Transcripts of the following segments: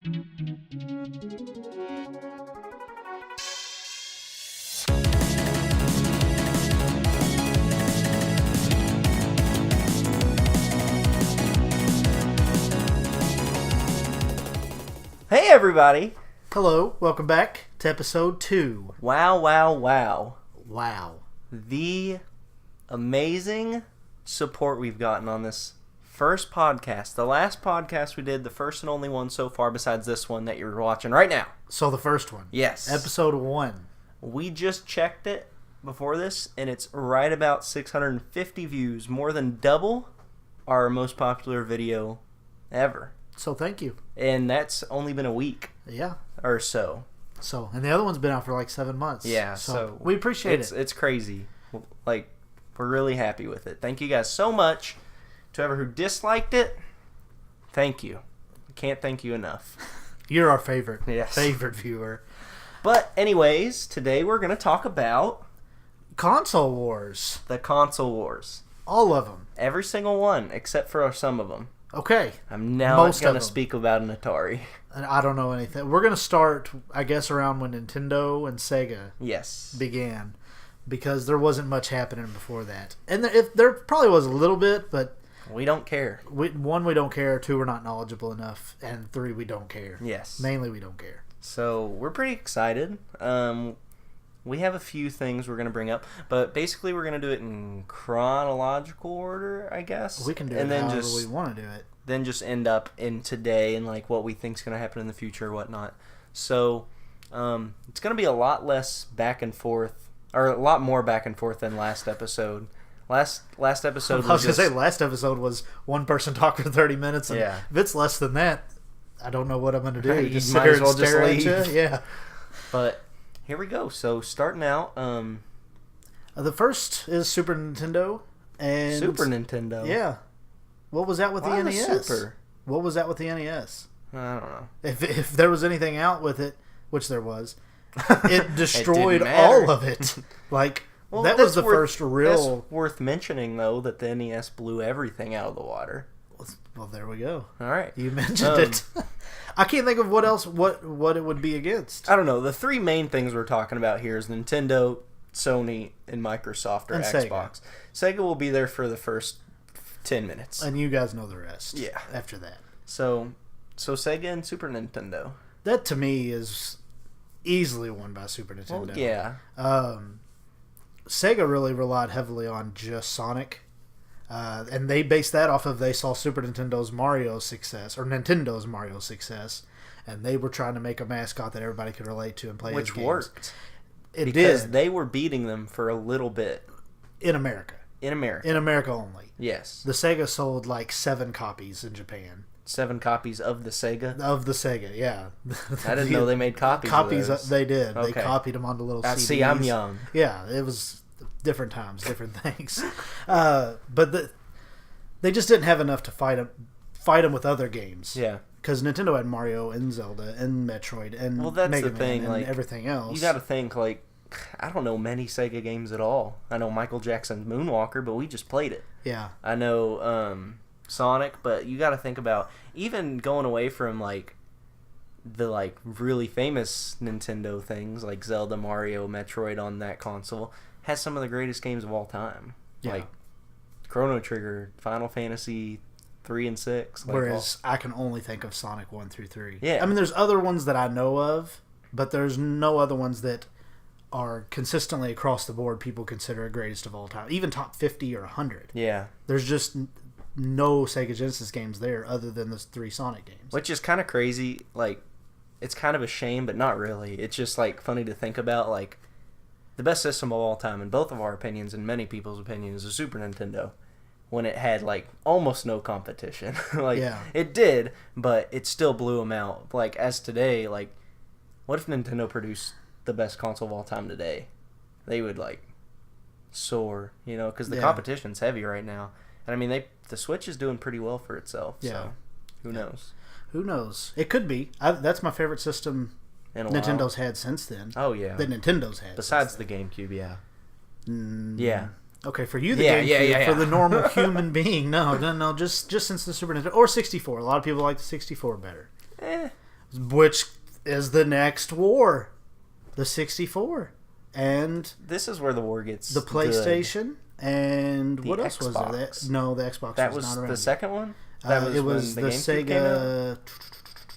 Hey everybody! Hello, welcome back to episode 2. Wow, wow, wow. Wow. The amazing support we've gotten on this first podcast. The last podcast we did, the first and only one so far besides this one that you're watching right now. So the first one. Yes. Episode 1. We just checked it before this, and it's right about 650 views, more than double our most popular video ever. So thank you. And that's only been a week. Yeah. Or so. And the other one's been out for like 7 months. Yeah, so we appreciate it. It's crazy. Like, we're really happy with it. Thank you guys so much. To whoever who disliked it, thank you. Can't thank you enough. You're our favorite viewer. But anyways, today we're going to talk about Console Wars. the console wars. All of them. Every single one, except for some of them. Okay. I'm now going to speak about an Atari. And I don't know anything. We're going to start, I guess, around when Nintendo and Sega began. Because there wasn't much happening before that. And there probably was a little bit, but... We don't care. One, we don't care. 2, we're not knowledgeable enough. And 3, we don't care. Yes. Mainly, we don't care. So, we're pretty excited. We have a few things we're going to bring up. But basically, we're going to do it in chronological order, I guess. We can do it however we want to do it. Then just end up in today and like what we think is going to happen in the future or whatnot. So, it's going to be a lot less back and forth, or a lot more back and forth than last episode. Last episode was I was going to say, last episode was one person talk for 30 minutes. And yeah. If it's less than that, I don't know what I'm going to do. Right, just might as well just stare leave. at you. Yeah. But here we go. So starting out, The first is Super Nintendo. And Super Nintendo. Yeah. What was that with Why the the NES? Super? What was that with the NES? I don't know. If there was anything out with it, which there was, it destroyed It didn't matter. all of it. Like... Well, that was the first real... That's worth mentioning, though, that the NES blew everything out of the water. Well, there we go. All right. You mentioned it. I can't think of what else, what it would be against. I don't know. The three main things we're talking about here is Nintendo, Sony, and Microsoft or and Xbox. Sega will be there for the first 10 minutes. And you guys know the rest. Yeah. After that. So Sega and Super Nintendo. That, to me, is easily won by Super Nintendo. Well, yeah. Sega really relied heavily on just Sonic, and they based that off of they saw Super Nintendo's Mario success, or Nintendo's Mario success, and they were trying to make a mascot that everybody could relate to and play his games. Which worked. It because did. they were beating them for a little bit. In America. In America. In America only. Yes. The Sega sold like 7 copies in Japan. 7 copies of the Sega? Of the Sega, yeah. I didn't know they made copies of those. They did. Okay. They copied them onto little CDs. See, I'm young. Yeah, it was different times, different things. But they just didn't have enough to fight them with other games. Yeah. Because Nintendo had Mario and Zelda and Metroid and that's Mega the thing, Man and like, everything else. You got to think, like, I don't know many Sega games at all. I know Michael Jackson's Moonwalker, but we just played it. Yeah. I know Sonic, but you got to think about even going away from like the like really famous Nintendo things like Zelda, Mario, Metroid on that console has some of the greatest games of all time. Yeah. Like Chrono Trigger, Final Fantasy 3 and 6. Like Whereas I can only think of Sonic 1 through 3. Yeah. I mean, there's other ones that I know of, but there's no other ones that are consistently across the board people consider greatest of all time. Even top 50 or 100. Yeah. There's just no Sega Genesis games there other than those 3 Sonic games. Which is kind of crazy. Like, it's kind of a shame, but not really. It's just, like, funny to think about. Like, the best system of all time, in both of our opinions and many people's opinions, is Super Nintendo. When it had, like, almost no competition. Like, yeah. It did, but it still blew them out. Like, as today, like, what if Nintendo produced the best console of all time today? They would, like, soar, you know, because the competition's heavy right now. And, I mean, the Switch is doing pretty well for itself, so who knows? Who knows? It could be. That's my favorite system Nintendo's had since then. Oh, yeah. That Nintendo's had. Besides the GameCube, yeah. Yeah. Okay, for you, the GameCube. For the normal human being, no, just since the Super Nintendo. Or 64. A lot of people like the 64 better. which is the next war, the 64, and this is where the war gets the PlayStation good. And the what else Xbox. was there? No, the Xbox that was not around. The second one. That was it was when the Sega.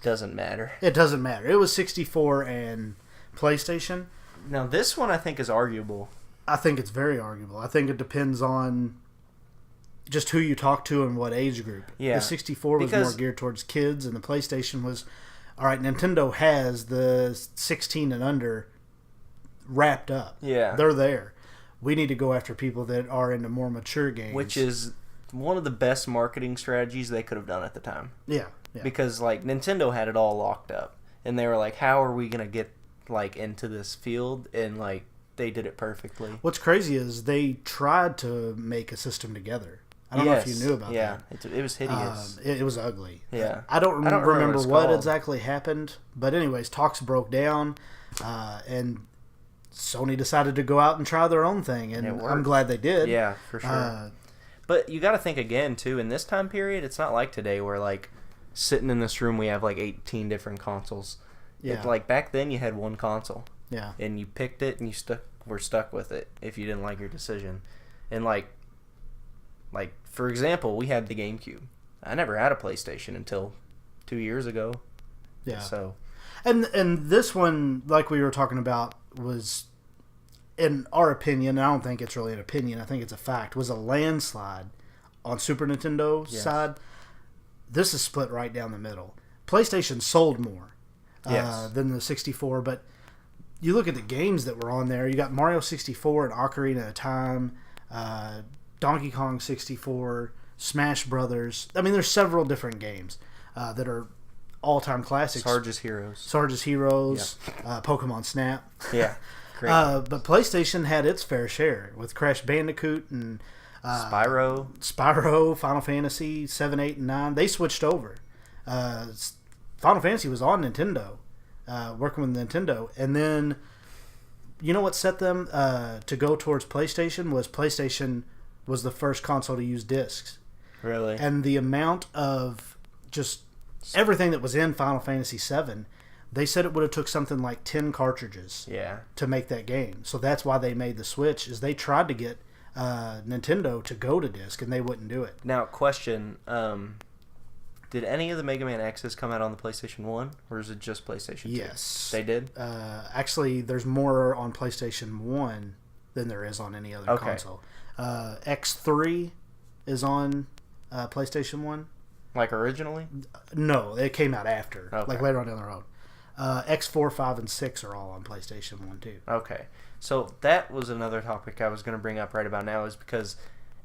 Doesn't matter. It doesn't matter. It was 64 and PlayStation. Now this one I think is arguable. I think it's very arguable. I think it depends on just who you talk to and what age group. Yeah. The 64 was more geared towards kids, and the PlayStation was, all right, Nintendo has the 16 and under wrapped up. Yeah. They're there. We need to go after people that are into more mature games. Which is one of the best marketing strategies they could have done at the time. Yeah. Yeah. Because, like, Nintendo had it all locked up. And they were like, how are we going to get, like, into this field? And, like, they did it perfectly. What's crazy is they tried to make a system together. I don't know if you knew about that. Yeah, it was hideous. It was ugly. Yeah. I don't remember what exactly happened. But anyways, talks broke down. And Sony decided to go out and try their own thing. And I'm glad they did. Yeah, for sure. But you got to think again, too, in this time period, it's not like today where, like, sitting in this room we have, like, 18 different consoles. Yeah. It's like, back then you had one console. Yeah. And you picked it and you were stuck with it if you didn't like your decision. And, like, for example, we had the GameCube. I never had a PlayStation until 2 years ago. Yeah. So. And this one, like we were talking about, was, in our opinion, I don't think it's really an opinion, I think it's a fact, was a landslide on Super Nintendo's side. This is split right down the middle. PlayStation sold more than the 64, but you look at the games that were on there. You got Mario 64 and Ocarina of Time, Donkey Kong 64, Smash Brothers. I mean, there's several different games that are all-time classics. Sarge's Heroes. Pokemon Snap. Yeah, great. But PlayStation had its fair share with Crash Bandicoot and Spyro, Final Fantasy 7, 8, and 9. They switched over. Final Fantasy was on Nintendo, working with Nintendo. And then, you know what set them to go towards PlayStation was the first console to use discs. Really? And the amount of just everything that was in Final Fantasy 7, they said it would have took something like 10 cartridges to make that game. So that's why they made the switch, is they tried to get Nintendo to go to disc, and they wouldn't do it. Now, question, did any of the Mega Man X's come out on the PlayStation 1, or is it just PlayStation 2? Yes. They did? Actually, there's more on PlayStation 1 than there is on any other console. X3 is on PlayStation 1. Like originally? No, it came out after, like later on down the road. X4, 5, and 6 are all on PlayStation 1 too. Okay. So that was another topic I was going to bring up right about now, is because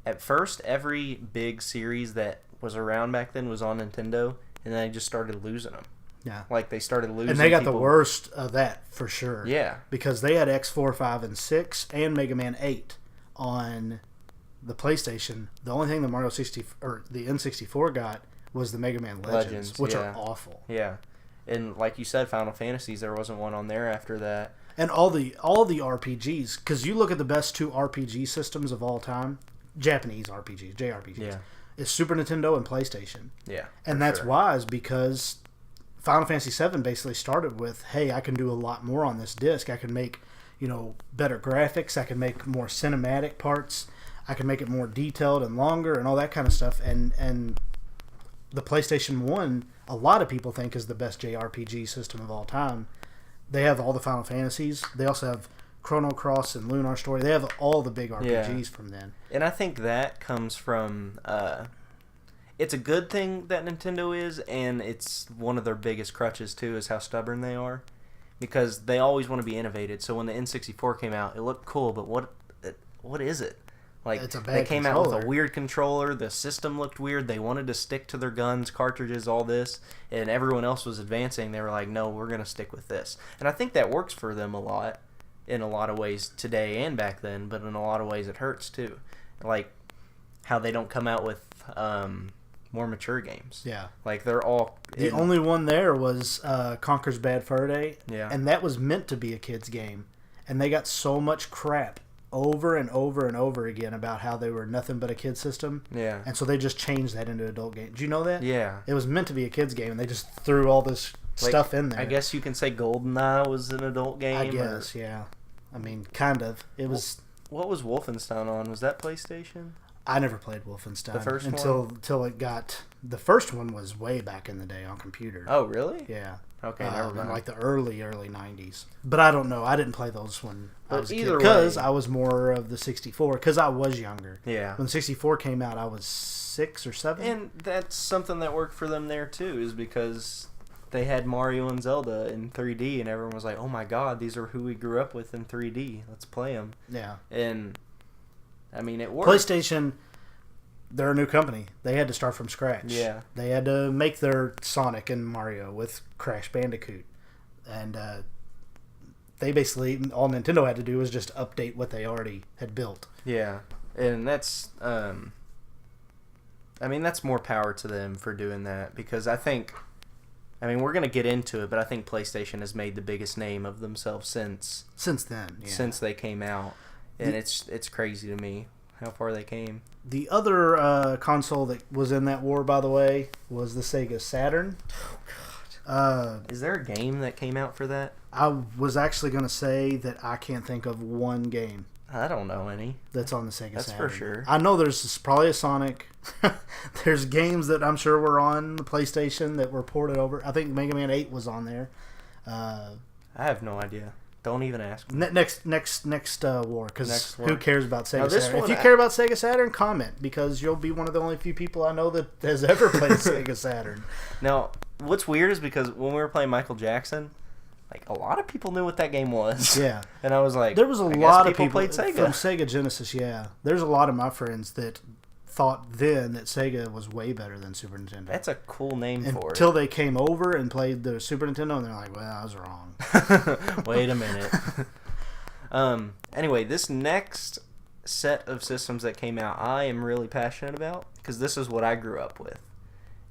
at first every big series that was around back then was on Nintendo, and then they just started losing them. Yeah. Like they started losing. And they got the worst of that for sure. Yeah. Because they had X4, 5, and 6 and Mega Man 8 on the PlayStation. The only thing the the N64 got was the Mega Man Legends, which are awful. Yeah. And like you said, Final Fantasies, there wasn't one on there after that. And all the RPGs, because you look at the best two RPG systems of all time, Japanese RPGs, JRPGs, is Super Nintendo and PlayStation. Yeah. And that's wise, because Final Fantasy VII basically started with, hey, I can do a lot more on this disc. I can make, better graphics. I can make more cinematic parts. I can make it more detailed and longer and all that kind of stuff. And the PlayStation 1, a lot of people think, is the best JRPG system of all time. They have all the Final Fantasies. They also have Chrono Cross and Lunar Story. They have all the big RPGs from then. And I think that comes from... it's a good thing that Nintendo is, and it's one of their biggest crutches, too, is how stubborn they are. Because they always want to be innovated. So when the N64 came out, it looked cool, but what is it? Like, they came out with a weird controller. The system looked weird. They wanted to stick to their guns, cartridges, all this. And everyone else was advancing. They were like, no, we're going to stick with this. And I think that works for them a lot, in a lot of ways today and back then. But in a lot of ways it hurts, too. Like, how they don't come out with more mature games. Yeah. Like, they're all... The only one there was Conker's Bad Fur Day. Yeah. And that was meant to be a kid's game. And they got so much crap over and over and over again about how they were nothing but a kid system. Yeah. And so they just changed that into adult game. Did you know that? Yeah. It was meant to be a kid's game, and they just threw all this stuff in there. I guess you can say GoldenEye was an adult game. I guess, yeah. I mean, kind of. It was. What was Wolfenstein on? Was that PlayStation? I never played Wolfenstein. The first until it got. The first one was way back in the day on computer. Oh, really? Yeah. Okay, never mind. Like the early 90s. But I don't know. I didn't play those when I was a kid. Either way. Because I was more of the 64. Because I was younger. Yeah. When 64 came out, I was 6 or 7. And that's something that worked for them there, too, is because they had Mario and Zelda in 3D, and everyone was like, oh my god, these are who we grew up with in 3D. Let's play them. Yeah. And, I mean, it worked. PlayStation, they're a new company. They had to start from scratch. Yeah. They had to make their Sonic and Mario with Crash Bandicoot. And they basically, all Nintendo had to do was just update what they already had built. Yeah. And that's, I mean, that's more power to them for doing that, because I think, I mean, we're going to get into it, but I think PlayStation has made the biggest name of themselves since then, yeah. Since they came out. And it's crazy to me how far they came. The other console that was in that war, by the way, was the Sega Saturn. Oh, God. Is there a game that came out for that? I was actually going to say that I can't think of one game I don't know any. that's on the Sega Saturn. That's for sure. I know there's probably a Sonic. There's games that I'm sure were on the PlayStation that were ported over. I think Mega Man 8 was on there. I have no idea. Don't even ask me. Next war, because who cares about Sega Saturn? If you care about Sega Saturn, comment, because you'll be one of the only few people I know that has ever played Sega Saturn. Now, what's weird is because when we were playing Michael Jackson, like, a lot of people knew what that game was. Yeah. And I was like, there was a lot of people played Sega. From Sega Genesis, yeah. There's a lot of my friends that thought then that Sega was way better than Super Nintendo. That's a cool name for it. Until they came over and played the Super Nintendo, and they're like, well, I was wrong. Wait a minute. Anyway, this next set of systems that came out, I am really passionate about, because this is what I grew up with.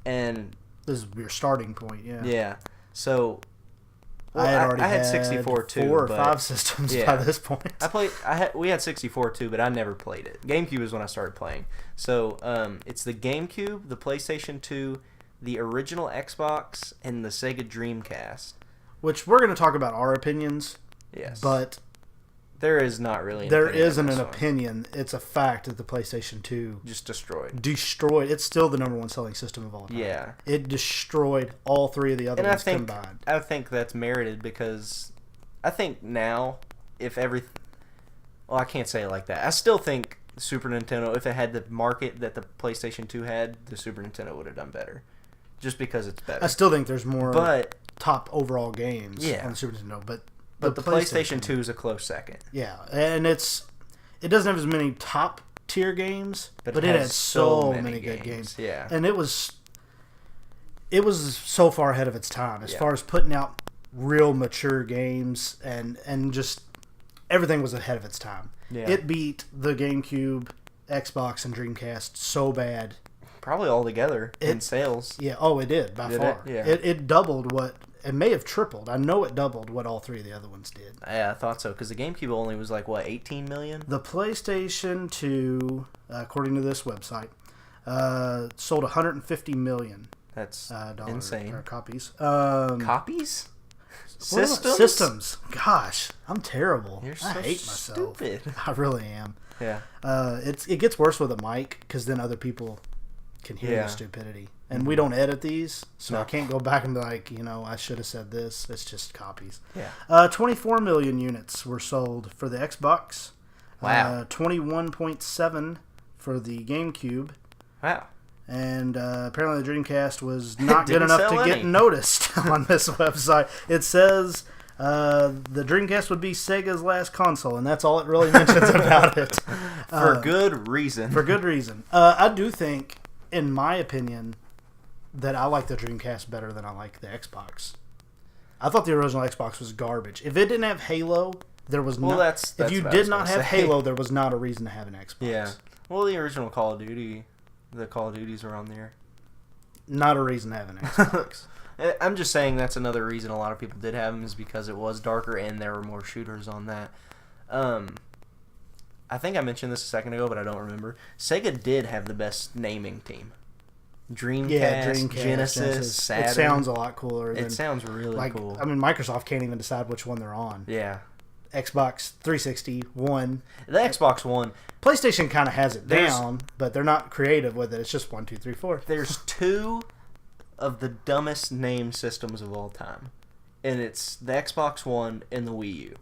And this is your starting point, yeah. Yeah. So, well, I had 64 too. 4 or 5 systems by this point. We had 64 too, but I never played it. GameCube is when I started playing. So it's the GameCube, the PlayStation 2, the original Xbox, and the Sega Dreamcast. Which we're going to talk about our opinions. Yes. But there is not really. There isn't an opinion. It's a fact that the PlayStation 2 just destroyed. It's still the number 1 selling system of all time. Yeah. It destroyed all 3 of the other ones combined. I think that's merited, because I think now, well, I can't say it like that. I still think Super Nintendo, if it had the market that the PlayStation 2 had, the Super Nintendo would have done better. Just because it's better. I still think there's more top overall games on the Super Nintendo, but the PlayStation 2 is a close second. Yeah, and it doesn't have as many top tier games, but it has so many good games. Yeah, and it was so far ahead of its time as far as putting out real mature games, and just everything was ahead of its time. Yeah. It beat the GameCube, Xbox, and Dreamcast so bad. Probably all together in sales. Yeah, it did by far. Yeah. It doubled what. It may have tripled. I know it doubled what all 3 of the other ones did. Yeah, I thought so, because the GameCube only was like, what, 18 million? The PlayStation 2, according to this website, sold 150 million. That's insane. Or copies. Copies? Systems. Gosh, I'm terrible. You're so I hate myself. Stupid. I really am. Yeah. It gets worse with a mic, because then other people can hear the stupidity. And we don't edit these, so I can't go back and be like, I should have said this. It's just copies. Yeah. 24 million units were sold for the Xbox. Wow. 21.7 for the GameCube. Wow. And apparently the Dreamcast was not good enough to get noticed on this website. It says the Dreamcast would be Sega's last console, and that's all it really mentions about it. For good reason. For good reason. I do think, in my opinion, that I like the Dreamcast better than I like the Xbox. I thought the original Xbox was garbage. If it didn't have Halo, there was that's if you did not have Halo, there was not a reason to have an Xbox. Yeah. Well, the original Call of Duty, the Call of Duties are on there. Not a reason to have an Xbox. I'm just saying that's another reason a lot of people did have them, is because it was darker and there were more shooters on that. I think I mentioned this a second ago, but I don't remember. Sega did have the best naming team. Dreamcast, Genesis, Saturn. It sounds a lot cooler. It sounds really cool. I mean, Microsoft can't even decide which one they're on. Yeah. Xbox 360, One. The Xbox One. PlayStation kind of has it down, but they're not creative with it. It's just 1, 2, 3, 4. There's two of the dumbest named systems of all time. And it's the Xbox One and the Wii U.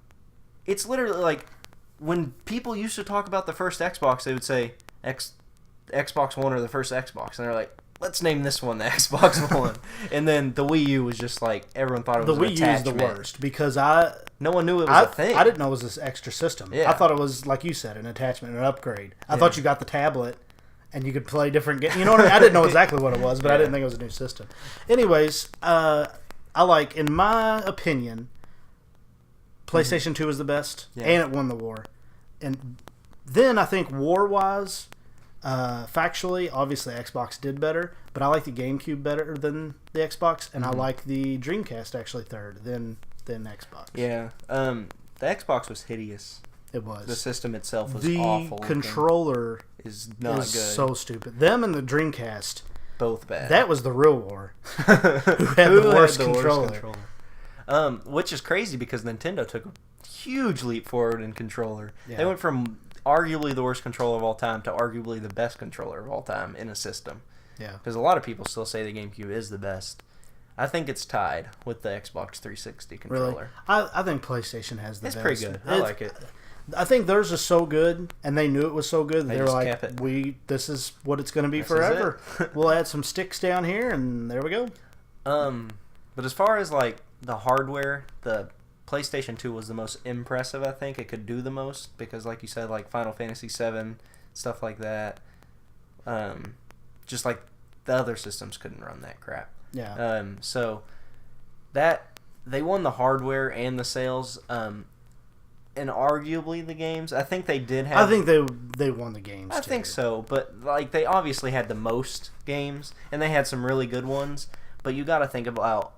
It's literally like, when people used to talk about the first Xbox, they would say Xbox One or the first Xbox. And they're like, let's name this one the Xbox One. And then the Wii U was just like, everyone thought it was the an Wii attachment. U is the worst because no one knew it was a thing. I didn't know it was this extra system. Yeah. I thought it was, like you said, an attachment, an upgrade. I thought you got the tablet and you could play different games. You know what I mean? I didn't know exactly what it was, but I didn't think it was a new system. Anyways, I like, in my opinion, PlayStation 2 is the best, and it won the war. And then I think war-wise, factually, obviously Xbox did better, but I like the GameCube better than the Xbox, and I like the Dreamcast actually third than Xbox. Yeah. The Xbox was hideous. It was. The system itself was the awful. The controller is not good. So stupid. Them and the Dreamcast, both bad. That was the real war. Who had the worst controller? Which is crazy because Nintendo took a huge leap forward in controller. Yeah. They went from arguably the worst controller of all time to arguably the best controller of all time in a system. Yeah. Because a lot of people still say the GameCube is the best. I think it's tied with the Xbox 360 controller. Really? I think PlayStation has the best. It's pretty good. I like it. I think theirs is so good, and they knew it was so good. They were like, kept it. This is what it's going to be forever. We'll add some sticks down here, and there we go. But as far as like the hardware, the PlayStation 2 was the most impressive. I think it could do the most because, like you said, like Final Fantasy VII, stuff like that. Just like the other systems couldn't run that crap. Yeah. So that they won the hardware and the sales. And arguably the games. I think they did have. I think they won the games. I think so, but like they obviously had the most games, and they had some really good ones. But you got to think about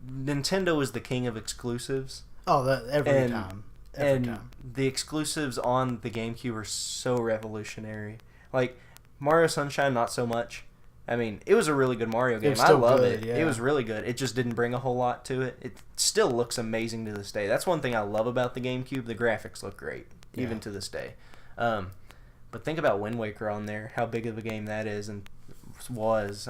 Nintendo is the king of exclusives. Oh, every time. The exclusives on the GameCube are so revolutionary. Like Mario Sunshine, not so much. I mean, it was a really good Mario game. I love it. Yeah. It was really good. It just didn't bring a whole lot to it. It still looks amazing to this day. That's one thing I love about the GameCube. The graphics look great, even to this day. But think about Wind Waker on there, how big of a game that is and was.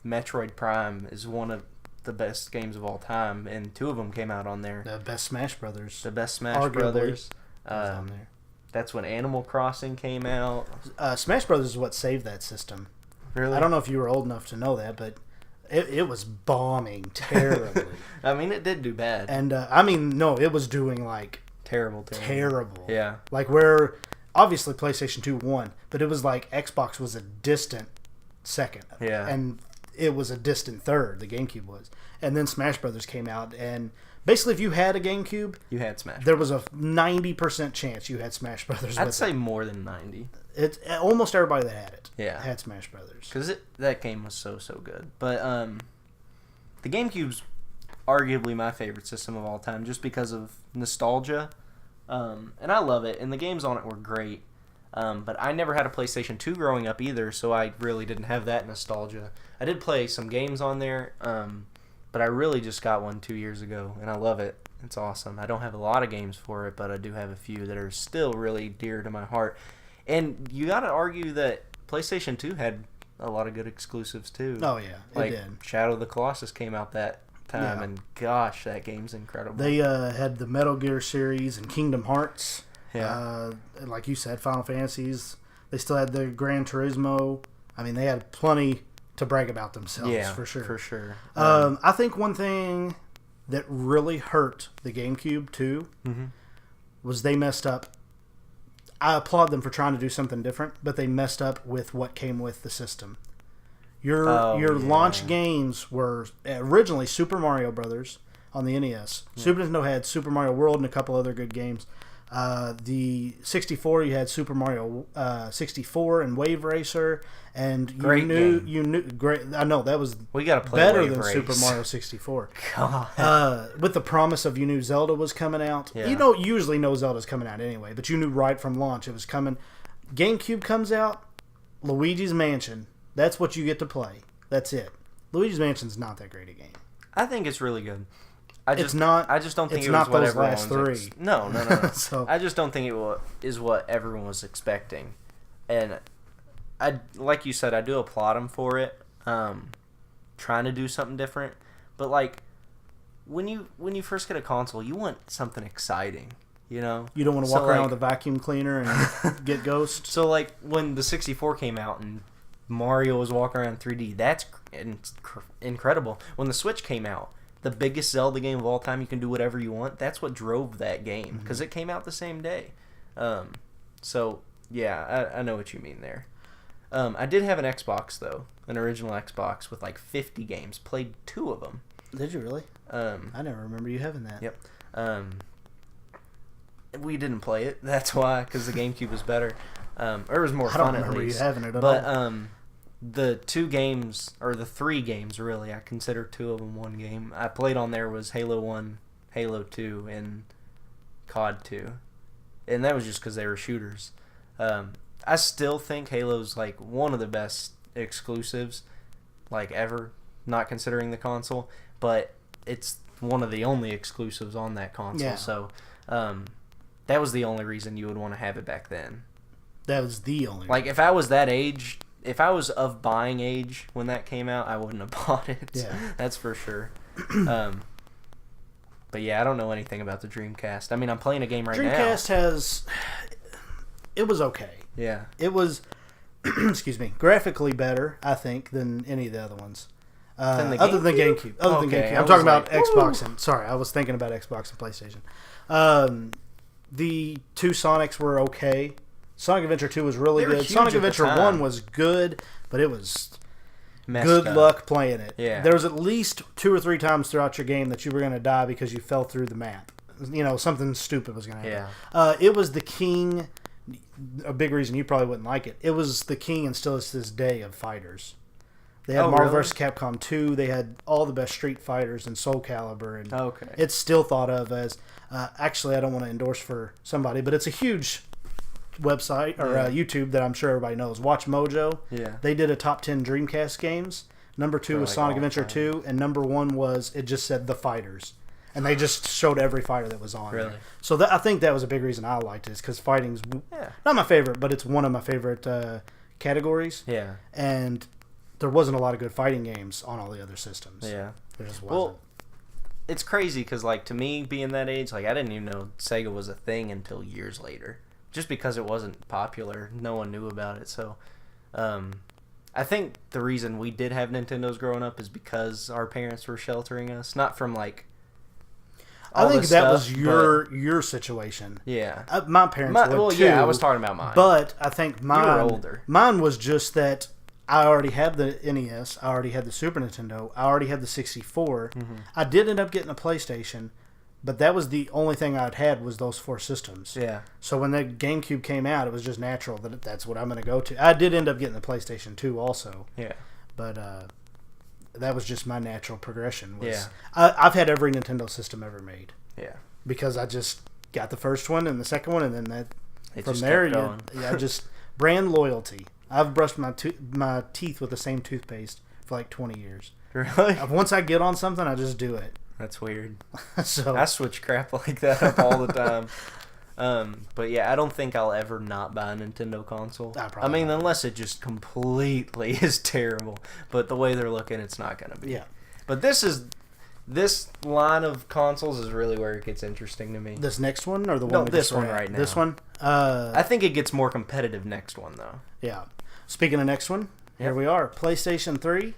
Metroid Prime is one of the best games of all time, and two of them came out on there. The best Smash Brothers. Brothers. On there. That's when Animal Crossing came out. Smash Brothers is what saved that system. Really? I don't know if you were old enough to know that, but it was bombing terribly. I mean, it did do bad. And, no, it was doing, like... Terrible. Yeah. Like, where... Obviously, PlayStation 2 won, but it was like Xbox was a distant second. Yeah. And it was a distant third, the GameCube was. And then Smash Brothers came out, and... Basically, if you had a GameCube... You had Smash. There was a 90% chance you had Smash Brothers. I'd say more than 90. It's almost everybody that had it. Yeah. Had Smash Brothers. Because that game was so good. But the GameCube's arguably my favorite system of all time just because of nostalgia. And I love it. And the games on it were great. But I never had a PlayStation 2 growing up either, so I really didn't have that nostalgia. I did play some games on there, but I really just got one 2 years ago, and I love it. It's awesome. I don't have a lot of games for it, but I do have a few that are still really dear to my heart. And you got to argue that PlayStation 2 had a lot of good exclusives, too. Oh, yeah. Like, it did. Shadow of the Colossus came out that time, and gosh, that game's incredible. They had the Metal Gear series and Kingdom Hearts. Yeah. Like you said, Final Fantasies. They still had the Gran Turismo. I mean, they had plenty to brag about themselves, for sure. For sure. I think one thing that really hurt the GameCube, too, was they messed up. I applaud them for trying to do something different, but they messed up with what came with the system. Your launch games were originally Super Mario Brothers on the NES. Yeah. Super Nintendo had Super Mario World and a couple other good games. The 64, you had Super Mario 64 and Wave Racer, and you knew great. I know that was better than Super Mario 64. God. With the promise of you knew Zelda was coming out. Yeah. You don't usually know Zelda's coming out anyway, but you knew right from launch it was coming. GameCube comes out, Luigi's Mansion. That's what you get to play. That's it. Luigi's Mansion's not that great a game. I think it's really good. I just don't think it was what everyone was. No. So, I just don't think is what everyone was expecting, and like you said, I do applaud them for it, trying to do something different. But like, when you first get a console, you want something exciting, you know. You don't want to walk around with a vacuum cleaner and get Ghost. So like when the 64 came out and Mario was walking around 3D, that's incredible. When the Switch came out, the biggest Zelda game of all time, you can do whatever you want. That's what drove that game because it came out the same day. So yeah, I know what you mean there. I did have an Xbox though, an original Xbox with like 50 games. Played 2 of them. Did you really? I never remember you having that. Yep. We didn't play it. That's why, because the GameCube was better. Or it was more fun at least. I don't remember you having it at all. But the 2 games, or the 3 games really, I consider 2 of them one game. I played on there was Halo 1, Halo 2, and COD 2. And that was just because they were shooters. I still think Halo's like one of the best exclusives like ever, not considering the console, but it's one of the only exclusives on that console. Yeah. So that was the only reason you would want to have it back then. That was the only like reason. If I was that age, if I was of buying age when that came out, I wouldn't have bought it. Yeah. That's for sure. But yeah, I don't know anything about the Dreamcast. I mean, I'm playing a game right now. Dreamcast it was okay. Yeah. It was, excuse me, graphically better, I think, than any of the other ones. Other than GameCube. Other than GameCube. I'm talking about Xbox and... Sorry, I was thinking about Xbox and PlayStation. The 2 Sonics were okay. Sonic Adventure 2 was really good. Sonic Adventure 1 was good, but it was good luck playing it. Yeah. There was at least 2 or 3 times throughout your game that you were going to die because you fell through the map. You know, something stupid was going to happen. Yeah. It was the king... A big reason you probably wouldn't like it. It was the king and still is this day of fighters. They had Marvel vs. Capcom 2. They had all the best Street Fighters and Soul Calibur. And it's still thought of as... actually, I don't want to endorse for somebody, but it's a huge website or YouTube that I'm sure everybody knows. Watch Mojo. Yeah. They did a top 10 Dreamcast games. Number 2 was Sonic Adventure 2, and number 1 was, it just said The Fighters. And they just showed every fighter that was on there. So I think that was a big reason I liked it, is because fighting's not my favorite, but it's one of my favorite categories. Yeah. And there wasn't a lot of good fighting games on all the other systems. Yeah. There just wasn't. Well, it's crazy because, like, to me, being that age, like, I didn't even know Sega was a thing until years later. Just because it wasn't popular, no one knew about it. So, I think the reason we did have Nintendos growing up is because our parents were sheltering us, not from, like, I think that was your situation. Yeah. My parents would too. Yeah, I was talking about mine. But I think mine... You were older. Mine was just that I already had the NES. I already had the Super Nintendo. I already had the 64. Mm-hmm. I did end up getting a PlayStation, but that was the only thing I'd had was those 4 systems. Yeah. So when the GameCube came out, it was just natural that that's what I'm going to go to. I did end up getting the PlayStation 2 also. Yeah. But... that was just my natural progression. Yeah. I've had every Nintendo system ever made. Yeah. Because I just got the first one and the second one, and then from there, just brand loyalty. I've brushed my teeth with the same toothpaste for like 20 years. Really? Once I get on something, I just do it. That's weird. So I switch crap like that up all the time. But yeah, I don't think I'll ever not buy a Nintendo console. I mean, unless it just completely is terrible. But the way they're looking, it's not going to be. Yeah. But this line of consoles is really where it gets interesting to me. This next one or the one? No, this one right now. This one? I think it gets more competitive next one, though. Yeah. Speaking of next one, here we are. PlayStation 3,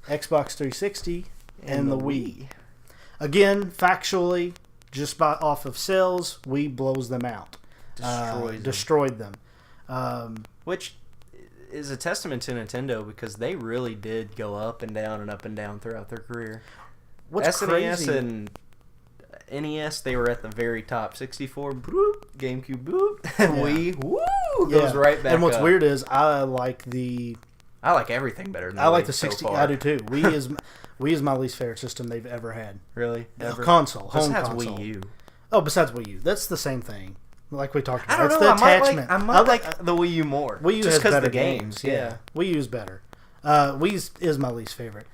Xbox 360, and the Wii. Again, factually... Just off of sales, Wii blows them out. Destroyed them. Which is a testament to Nintendo because they really did go up and down throughout their career. What's SNES crazy... and NES, they were at the very top. 64, boop. GameCube, boop. Wii, woo, goes right back And what's up. weird is I like everything better than the I like Wii the 60. so far. I do too. Wii is my least favorite system they've ever had. Really? Ever? Home Besides console. Wii U. Oh, besides Wii U. That's the same thing. Like we talked about. I don't know. The attachment. I might like the Wii U more. Wii U just has better the games. Yeah. Wii U is better. Wii is my least favorite.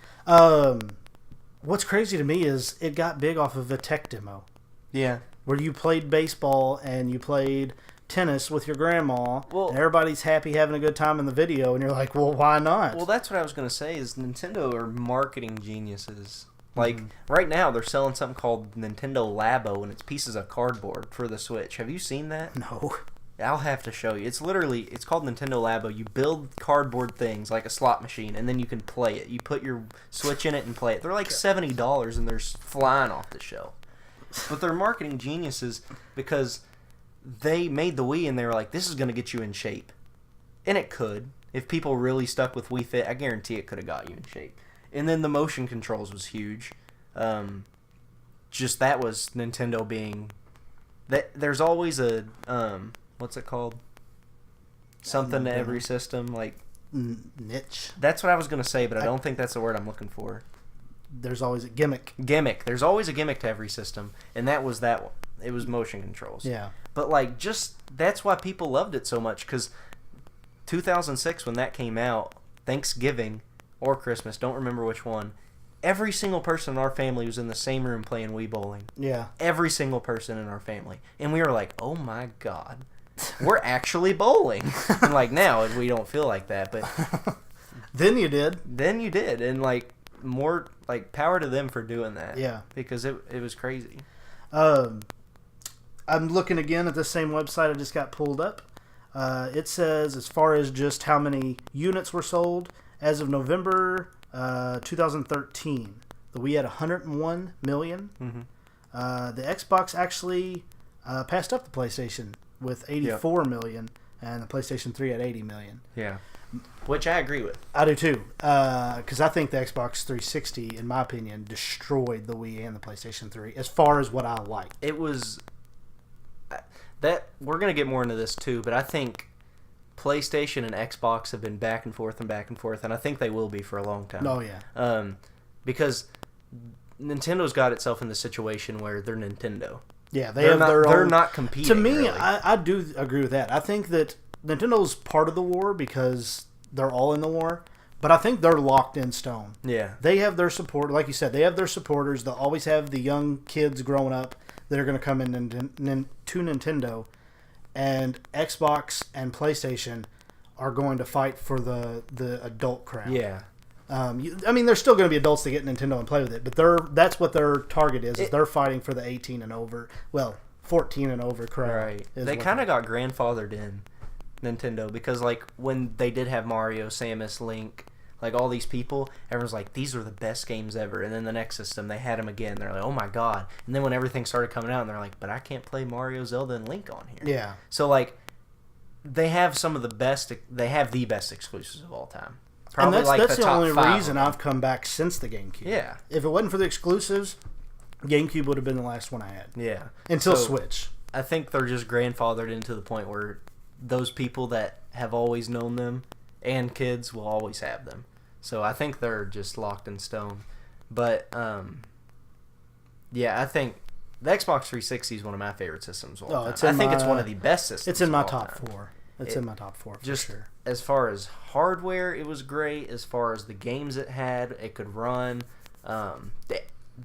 What's crazy to me is it got big off of a tech demo. Yeah. Where you played baseball and you played tennis with your grandma, and everybody's happy having a good time in the video, and you're like, well, why not? Well, that's what I was going to say is Nintendo are marketing geniuses. Like, right now, they're selling something called Nintendo Labo, and it's pieces of cardboard for the Switch. Have you seen that? No. I'll have to show you. It's called Nintendo Labo. You build cardboard things like a slot machine, and then you can play it. You put your Switch in it and play it. They're like $70, and they're flying off the shelf. But they're marketing geniuses because they made the Wii, and they were like, this is going to get you in shape. And it could. If people really stuck with Wii Fit, I guarantee it could have got you in shape. And then the motion controls was huge. Just that was Nintendo being... There's always a... what's it called? Something to every system, like... Niche. That's what I was going to say, but I don't think that's the word I'm looking for. There's always a gimmick. There's always a gimmick to every system, and that was that one. It was motion controls. Yeah. But, like, just... That's why people loved it so much, because 2006, when that came out, Thanksgiving... or Christmas, don't remember which one, every single person in our family was in the same room playing Wii Bowling. Yeah. Every single person in our family. And we were like, oh my God, we're actually bowling. And like now, we don't feel like that, but... Then you did. Then you did. And like, more, like, power to them for doing that. Yeah. Because it was crazy. I'm looking again at the same website I just got pulled up. It says, as far as just how many units were sold... As of November 2013, the Wii had 101 million. Mm-hmm. The Xbox actually passed up the PlayStation with 84 million, and the PlayStation 3 at 80 million. Yeah, which I agree with. I do too, because I think the Xbox 360, in my opinion, destroyed the Wii and the PlayStation 3 as far as what I like. It was... that we're going to get more into this too, but I think... PlayStation and Xbox have been back and forth, and I think they will be for a long time. Oh, yeah. Because Nintendo's got itself in the situation where they're Nintendo. Yeah, they're not competing. To me, really. I do agree with that. I think that Nintendo's part of the war because they're all in the war, but I think they're locked in stone. Yeah. They have their support. Like you said, they have their supporters. They'll always have the young kids growing up that are going to come in to Nintendo. And Xbox and PlayStation are going to fight for the adult crowd. Yeah. I mean, there's still going to be adults that get Nintendo and play with it, but that's what their target is they're fighting for the 18 and over, 14 and over crowd. Right. They kind of got grandfathered in, Nintendo, because, like, when they did have Mario, Samus, Link... Like, all these people, everyone's like, these are the best games ever. And then the next system, they had them again. They're like, oh, my God. And then when everything started coming out, and they're like, but I can't play Mario, Zelda, and Link on here. Yeah. So, like, they have some of the best... They have the best exclusives of all time. Probably, and that's the only reason I've come back since the GameCube. Yeah. If it wasn't for the exclusives, GameCube would have been the last one I had. Yeah. Until Switch. I think they're just grandfathered into the point where those people that have always known them and kids will always have them. So I think they're just locked in stone. But, yeah, I think the Xbox 360 is one of my favorite systems of all time. I think it's one of the best systems. It's in my top four. It's in my top four for sure. As far as hardware, it was great. As far as the games it had, it could run.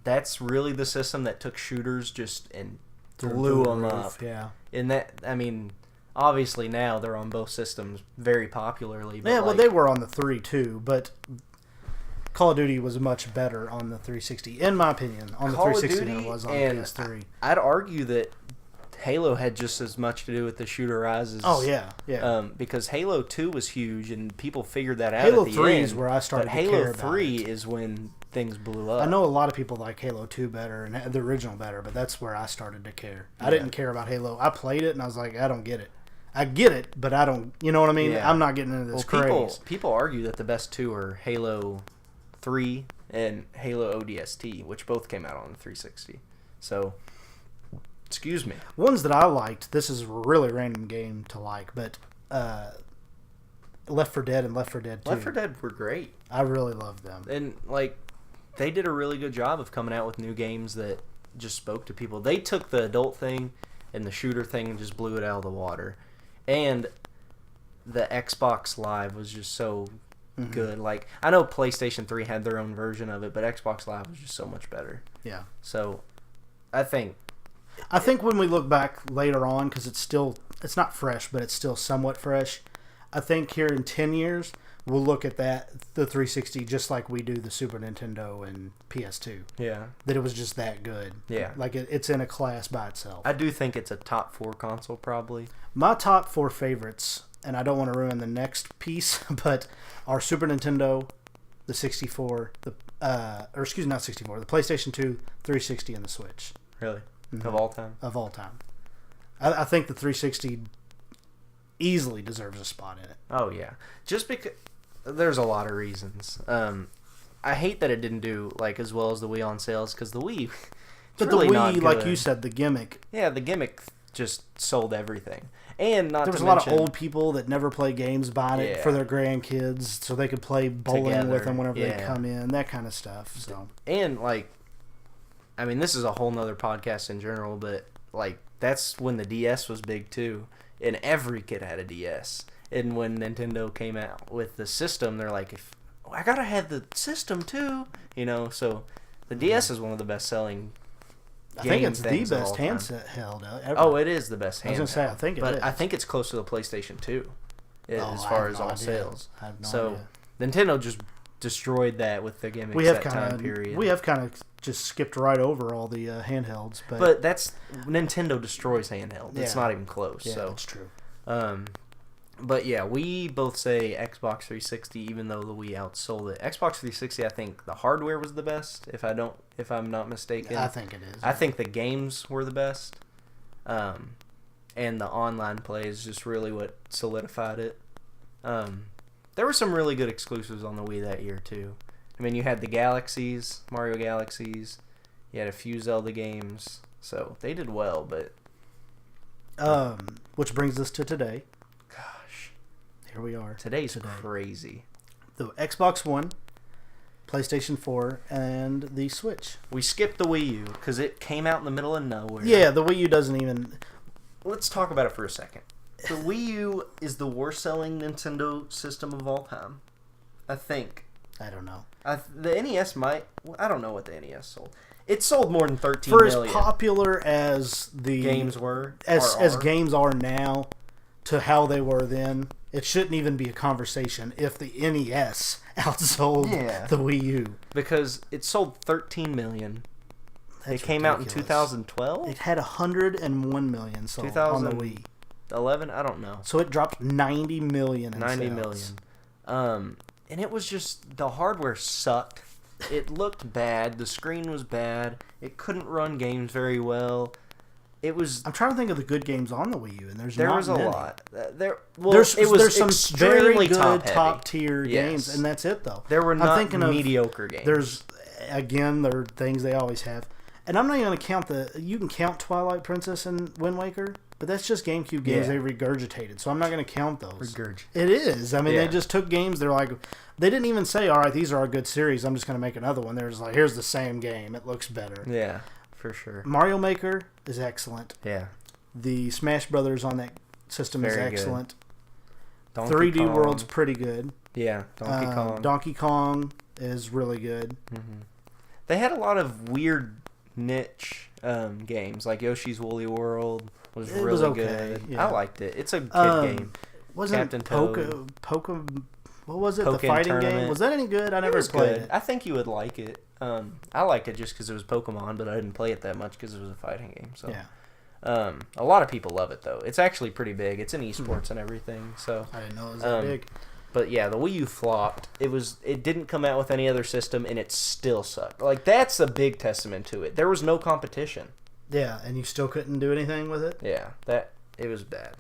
That's really the system that took shooters just and blew them up. Yeah. And that, I mean... Obviously, now they're on both systems very popularly. But yeah, well, they were on the 3 too, but Call of Duty was much better on the 360, in my opinion, on the 360 than it was on the PS3. I'd argue that Halo had just as much to do with the shooter rises. Oh, yeah, yeah. Because Halo 2 was huge, and people figured that out Halo at the 3 end. is where I started to Halo care about 3 it. is when things blew up. I know a lot of people like Halo 2 better and the original better, but that's where I started to care. Yeah. I didn't care about Halo. I played it, and I was like, I don't get it. I get it, but I don't... You know what I mean? Yeah. I'm not getting into this craze. People argue that the best two are Halo 3 and Halo ODST, which both came out on the 360. So, excuse me. Ones that I liked, this is a really random game to like, but Left 4 Dead and Left 4 Dead 2. Left 4 Dead were great. I really loved them. And, like, they did a really good job of coming out with new games that just spoke to people. They took the adult thing and the shooter thing and just blew it out of the water. And the Xbox Live was just so good. Like, I know PlayStation 3 had their own version of it, but Xbox Live was just so much better. Yeah. So, I think when we look back later on, because it's not fresh, but it's still somewhat fresh, I think here in 10 years, we'll look at the 360 just like we do the Super Nintendo and PS2. Yeah. That it was just that good. Yeah. Like, it's in a class by itself. I do think it's a top 4 console, probably. My top 4 favorites, and I don't want to ruin the next piece, but are Super Nintendo, the 64, not 64, the PlayStation 2, 360, and the Switch. Really? Mm-hmm. Of all time? Of all time. I think the 360 easily deserves a spot in it. Oh, yeah. Just because... There's a lot of reasons. I hate that it didn't do like as well as the Wii on sales, because the Wii... But really the Wii, like you said, the gimmick... Yeah, the gimmick just sold everything. And not there was to a mention, lot of old people that never play games buying it for their grandkids so they could play bowling with them whenever they come in, that kind of stuff. So and like, I mean, this is a whole nother podcast in general, but like that's when the DS was big too, and every kid had a DS. And when Nintendo came out with the system, they're like, I gotta have the system too, you know. So the DS is one of the best selling. I think it's the best handset held ever. Oh, it is the best handheld. I was going to say, I think it is. But I think it's close to the PlayStation 2 as far as all sales. I have no idea. Nintendo just destroyed that with the gimmicks that time period. We have kind of just skipped right over all the handhelds. But that's... Nintendo destroys handheld. It's not even close. Yeah, so. That's true. But yeah, we both say Xbox 360, even though the Wii outsold it. Xbox 360, I think the hardware was the best. If I'm not mistaken, I think it is. I think the games were the best, and the online play is just really what solidified it. There were some really good exclusives on the Wii that year too. I mean, you had the Galaxies, Mario Galaxies. You had a few Zelda games, so they did well. But which brings us to today. Here we are. Today's crazy. The Xbox One, PlayStation 4, and the Switch. We skipped the Wii U because it came out in the middle of nowhere. Yeah, the Wii U doesn't even... Let's talk about it for a second. The Wii U is the worst-selling Nintendo system of all time. I think. I don't know. The NES might... I don't know what the NES sold. It sold more than 13 million. million. For as popular as the... games were. As games are now to how they were then... It shouldn't even be a conversation if the NES outsold the Wii U. Because it sold 13 million. It came out in 2012? It had 101 million sold on the Wii. 11? I don't know. So it dropped 90 million in 90 sales. million. And it was just, the hardware sucked. It looked bad. The screen was bad. It couldn't run games very well. It was. I'm trying to think of the good games on the Wii U, and there was a lot. There's some very good top tier games, and that's it though. There were not mediocre games. There are things they always have, and I'm not even going to count you can count Twilight Princess and Wind Waker, but that's just GameCube games they regurgitated, so I'm not going to count those. It is. I mean, they just took games. They're like, they didn't even say, all right, these are a good series. I'm just going to make another one. They're just like, here's the same game. It looks better. Yeah. For sure. Mario Maker is excellent. Yeah. The Smash Brothers on that system is excellent. 3D World's pretty good. Yeah, Donkey Kong. Donkey Kong is really good. Mm-hmm. They had a lot of weird niche games, like Yoshi's Woolly World was really good. Yeah. I liked it. It's a kid game. Wasn't Captain Toad. What was it? Pokken the fighting tournament. Game? Was that any good? I never played it. I think you would like it. I liked it just because it was Pokemon, but I didn't play it that much because it was a fighting game. So, a lot of people love it though. It's actually pretty big. It's in esports and everything. So I didn't know it was that big. But yeah, the Wii U flopped. It didn't come out with any other system, and it still sucked. Like that's a big testament to it. There was no competition. Yeah, and you still couldn't do anything with it. Yeah, it was bad.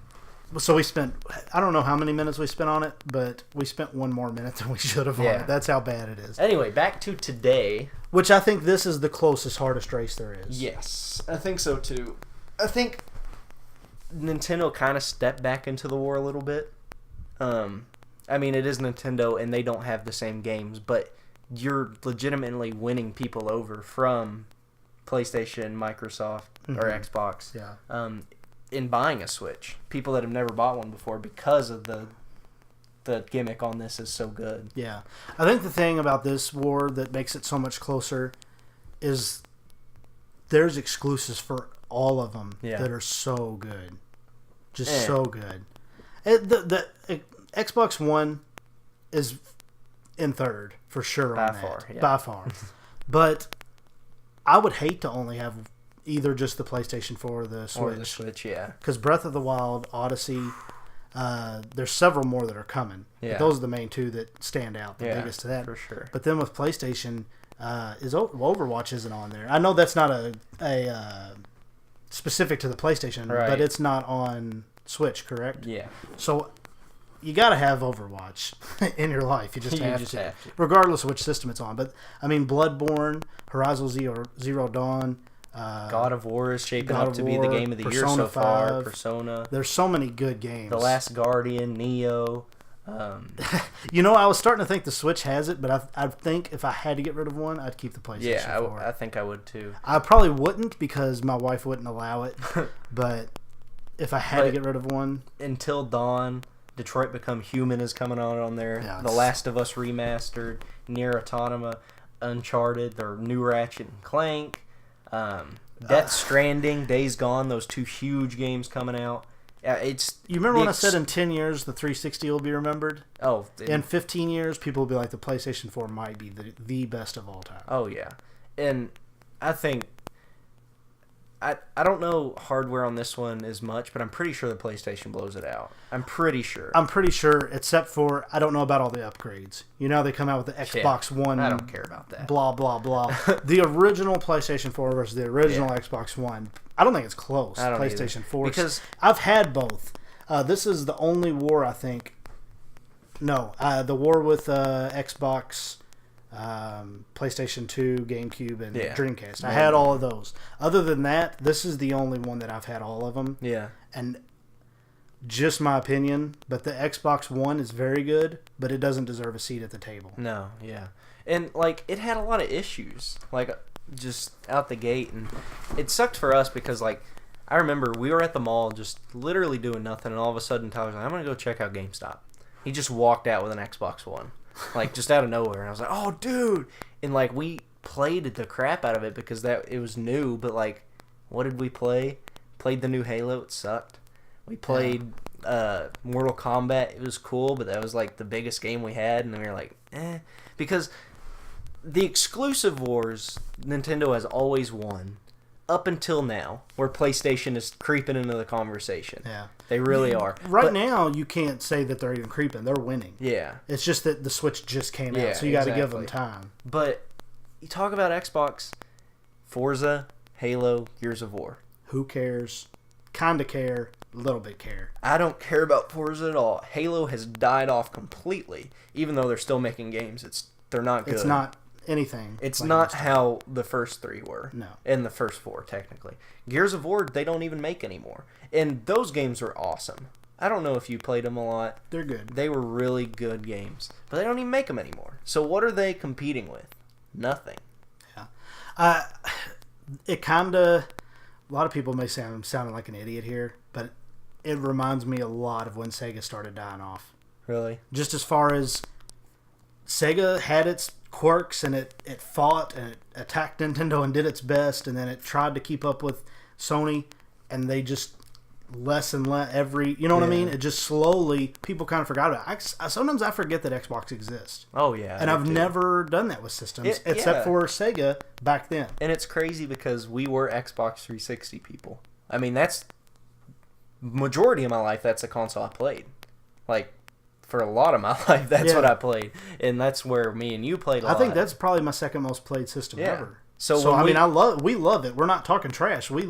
So we spent, I don't know how many minutes we spent on it, but we spent one more minute than we should have on it. That's how bad it is. Anyway, back to today. Which I think this is the closest, hardest race there is. Yes, I think so too. I think Nintendo kind of stepped back into the war a little bit. I mean, it is Nintendo, and they don't have the same games, but you're legitimately winning people over from PlayStation, Microsoft, or Xbox. Yeah. In buying a Switch, people that have never bought one before because of the the gimmick on this is so good. Yeah. I think the thing about this war that makes it so much closer is there's exclusives for all of them that are so good. Just so good. The Xbox One is in third for sure on that. By far. But I would hate to only have either just the PlayStation 4 or the Switch. Or the Switch, yeah. Because Breath of the Wild, Odyssey, there's several more that are coming. Yeah. But those are the main two that stand out, the biggest to that. For sure. But then with PlayStation, Overwatch isn't on there. I know that's not a specific to the PlayStation, but it's not on Switch, correct? Yeah. So you got to have Overwatch in your life. You just have to, regardless of which system it's on. But I mean, Bloodborne, Horizon Zero Dawn, God of War is shaping up to be the game of the year so far. Persona. There's so many good games. The Last Guardian, Neo. You know, I was starting to think the Switch has it, but I think if I had to get rid of one, I'd keep the PlayStation 4. I think I would too. I probably wouldn't because my wife wouldn't allow it. But if I had to get rid of one, Until Dawn, Detroit Become Human is coming on there. Yeah, The Last of Us remastered, Nier Automata, Uncharted, or New Ratchet and Clank, Death Stranding, Days Gone. Those two huge games coming out. You remember when I said in 10 years the 360 will be remembered? Oh. In 15 years, people will be like, the PlayStation 4 might be the best of all time. Oh, yeah. And I think... I don't know hardware on this one as much, but I'm pretty sure the PlayStation blows it out. I'm pretty sure. Except for, I don't know about all the upgrades. You know, they come out with the Xbox One. I don't care about that. Blah, blah, blah. The original PlayStation 4 versus the original Xbox One. I don't think it's close. I don't PlayStation either. 4. Because I've had both. This is the only war, I think. No, the war with Xbox... PlayStation 2, GameCube, and Dreamcast. I had all of those. Other than that, this is the only one that I've had all of them. Yeah. And just my opinion, but the Xbox One is very good, but it doesn't deserve a seat at the table. No, yeah. And, like, it had a lot of issues, like, just out the gate. And it sucked for us because, like, I remember we were at the mall just literally doing nothing, and all of a sudden Tyler's like, I'm going to go check out GameStop. He just walked out with an Xbox One. Like, just out of nowhere. And I was like, oh, dude. And, like, we played the crap out of it because it was new. But, like, what did we play? Played the new Halo. It sucked. We played Mortal Kombat. It was cool, but that was, like, the biggest game we had. And we were like, Because the exclusive wars, Nintendo has always won. Up until now, where PlayStation is creeping into the conversation. Yeah. They really are. Right now, you can't say that they're even creeping. They're winning. Yeah. It's just that the Switch just came out, so you got to give them time. But you talk about Xbox, Forza, Halo, Gears of War. Who cares? Kind of care. A little bit care. I don't care about Forza at all. Halo has died off completely. Even though they're still making games, they're not good. It's not anything. It's like not how the first three were. No. And the first four, technically. Gears of War, they don't even make anymore. And those games are awesome. I don't know if you played them a lot. They're good. They were really good games. But they don't even make them anymore. So what are they competing with? Nothing. Yeah. It kind of... A lot of people may say I'm sounding like an idiot here, but it reminds me a lot of when Sega started dying off. Really? Just as far as Sega had its quirks and it fought and it attacked Nintendo and did its best, and then it tried to keep up with Sony, and they just less and less you know what I mean? It just slowly, people kind of forgot about it. Sometimes I forget that Xbox exists. Oh, yeah. And I've never done that with systems, except for Sega back then. And it's crazy because we were Xbox 360 people. I mean, that's majority of my life, that's a console I played. Like, for a lot of my life, that's what I played. And that's where me and you played a lot. I think that's probably my second most played system ever. So I mean, we love it. We're not talking trash. We